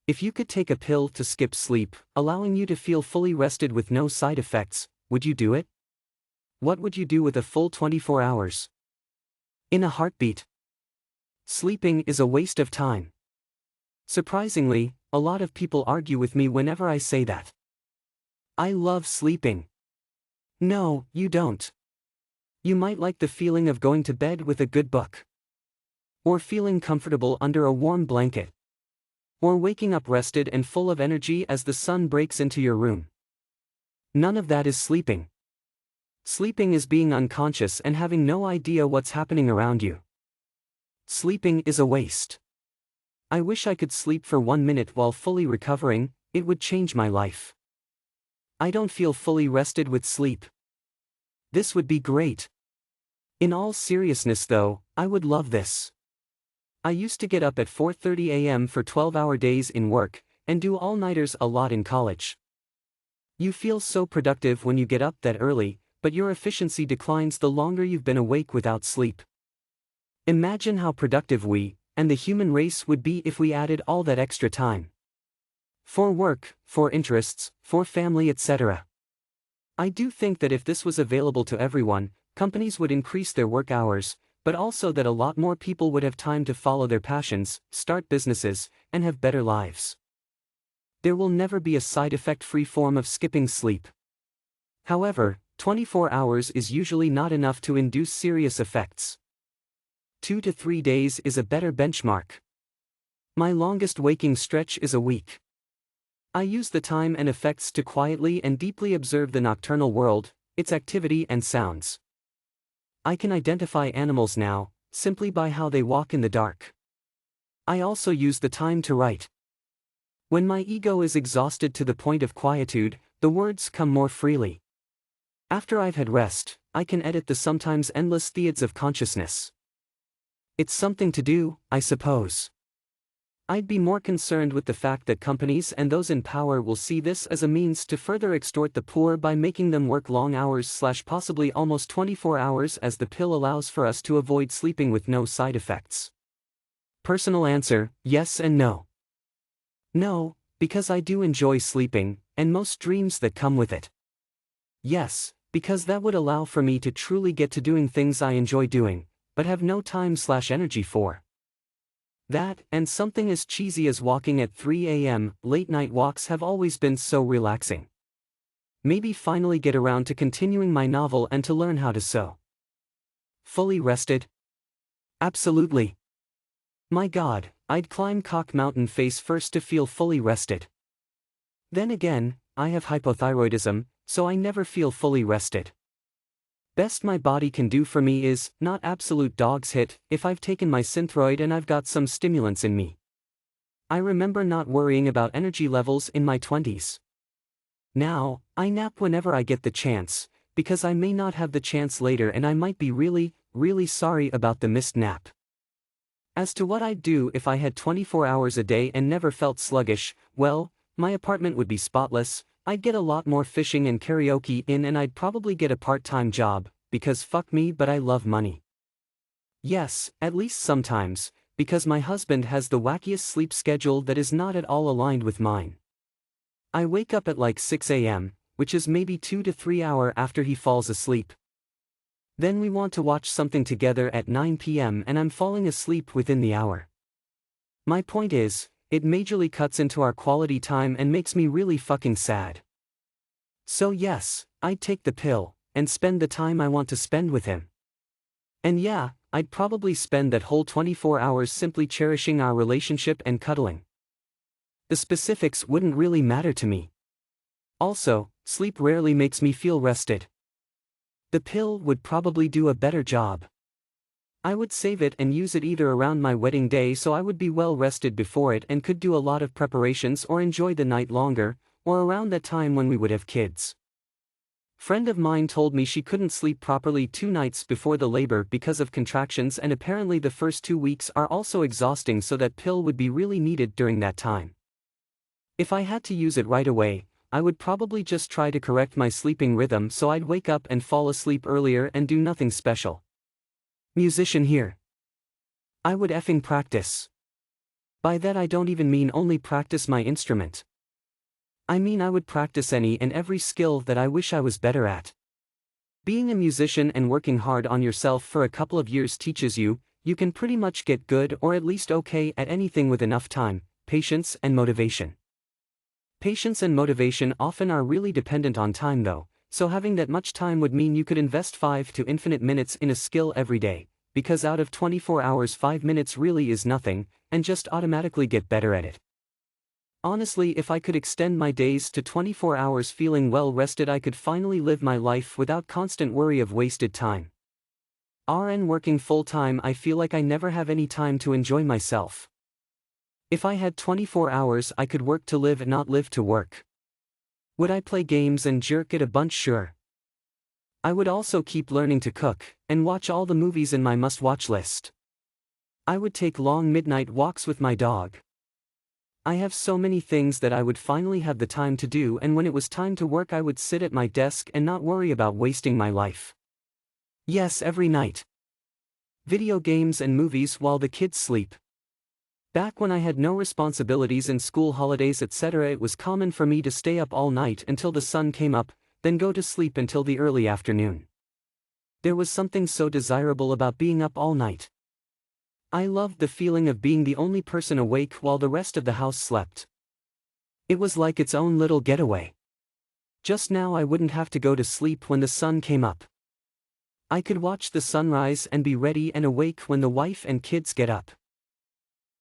If you could take a pill to skip sleep, allowing you to feel fully rested with no side effects, would you do it? What would you do with a full 24 hours? In a heartbeat. Sleeping is a waste of time. Surprisingly, a lot of people argue with me whenever I say that. I love sleeping. No, you don't. You might like the feeling of going to bed with a good book. Or feeling comfortable under a warm blanket. Or waking up rested and full of energy as the sun breaks into your room. None of that is sleeping. Sleeping is being unconscious and having no idea what's happening around you. Sleeping is a waste. I wish I could sleep for 1 minute while fully recovering, it would change my life. I don't feel fully rested with sleep. This would be great. In all seriousness though, I would love this. I used to get up at 4:30 a.m. for 12-hour days in work, and do all-nighters a lot in college. You feel so productive when you get up that early, but your efficiency declines the longer you've been awake without sleep. Imagine how productive we, and the human race would be if we added all that extra time. For work, for interests, for family, etc. I do think that if this was available to everyone, companies would increase their work hours, but also that a lot more people would have time to follow their passions, start businesses, and have better lives. There will never be a side effect-free form of skipping sleep. However, 24 hours is usually not enough to induce serious effects. 2 to 3 days is a better benchmark. My longest waking stretch is a week. I use the time and effects to quietly and deeply observe the nocturnal world, its activity and sounds. I can identify animals now, simply by how they walk in the dark. I also use the time to write. When my ego is exhausted to the point of quietude, the words come more freely. After I've had rest, I can edit the sometimes endless threads of consciousness. It's something to do, I suppose. I'd be more concerned with the fact that companies and those in power will see this as a means to further extort the poor by making them work long hours / possibly almost 24 hours, as the pill allows for us to avoid sleeping with no side effects. Personal answer, yes and no. No, because I do enjoy sleeping, and most dreams that come with it. Yes, because that would allow for me to truly get to doing things I enjoy doing, but have no time / energy for. That, and something as cheesy as walking at 3 a.m., late-night walks have always been so relaxing. Maybe finally get around to continuing my novel and to learn how to sew. Fully rested? Absolutely. My God, I'd climb Cock Mountain face first to feel fully rested. Then again, I have hypothyroidism, so I never feel fully rested. Best my body can do for me is, not absolute dog's hit, if I've taken my Synthroid and I've got some stimulants in me. I remember not worrying about energy levels in my 20s. Now, I nap whenever I get the chance, because I may not have the chance later and I might be really, really sorry about the missed nap. As to what I'd do if I had 24 hours a day and never felt sluggish, well, my apartment would be spotless, I'd get a lot more fishing and karaoke in, and I'd probably get a part-time job, because fuck me but I love money. Yes, at least sometimes, because my husband has the wackiest sleep schedule that is not at all aligned with mine. I wake up at like 6 a.m., which is maybe 2 to 3 hours after he falls asleep. Then we want to watch something together at 9 p.m. and I'm falling asleep within the hour. My point is, it majorly cuts into our quality time and makes me really fucking sad. So yes, I'd take the pill, and spend the time I want to spend with him. And yeah, I'd probably spend that whole 24 hours simply cherishing our relationship and cuddling. The specifics wouldn't really matter to me. Also, sleep rarely makes me feel rested. The pill would probably do a better job. I would save it and use it either around my wedding day so I would be well rested before it and could do a lot of preparations or enjoy the night longer, or around that time when we would have kids. Friend of mine told me she couldn't sleep properly 2 nights before the labor because of contractions, and apparently the first 2 weeks are also exhausting, so that pill would be really needed during that time. If I had to use it right away, I would probably just try to correct my sleeping rhythm so I'd wake up and fall asleep earlier and do nothing special. Musician here. I would effing practice. By that I don't even mean only practice my instrument. I mean I would practice any and every skill that I wish I was better at. Being a musician and working hard on yourself for a couple of years teaches you, you can pretty much get good or at least okay at anything with enough time, patience and motivation. Patience and motivation often are really dependent on time though, so having that much time would mean you could invest 5 to infinite minutes in a skill every day, because out of 24 hours 5 minutes really is nothing, and just automatically get better at it. Honestly, if I could extend my days to 24 hours feeling well rested, I could finally live my life without constant worry of wasted time. RN working full time, I feel like I never have any time to enjoy myself. If I had 24 hours I could work to live and not live to work. Would I play games and jerk it a bunch? Sure. I would also keep learning to cook, and watch all the movies in my must-watch list. I would take long midnight walks with my dog. I have so many things that I would finally have the time to do, and when it was time to work I would sit at my desk and not worry about wasting my life. Yes, every night. Video games and movies while the kids sleep. Back when I had no responsibilities and school holidays etc., it was common for me to stay up all night until the sun came up, then go to sleep until the early afternoon. There was something so desirable about being up all night. I loved the feeling of being the only person awake while the rest of the house slept. It was like its own little getaway. Just now I wouldn't have to go to sleep when the sun came up. I could watch the sunrise and be ready and awake when the wife and kids get up.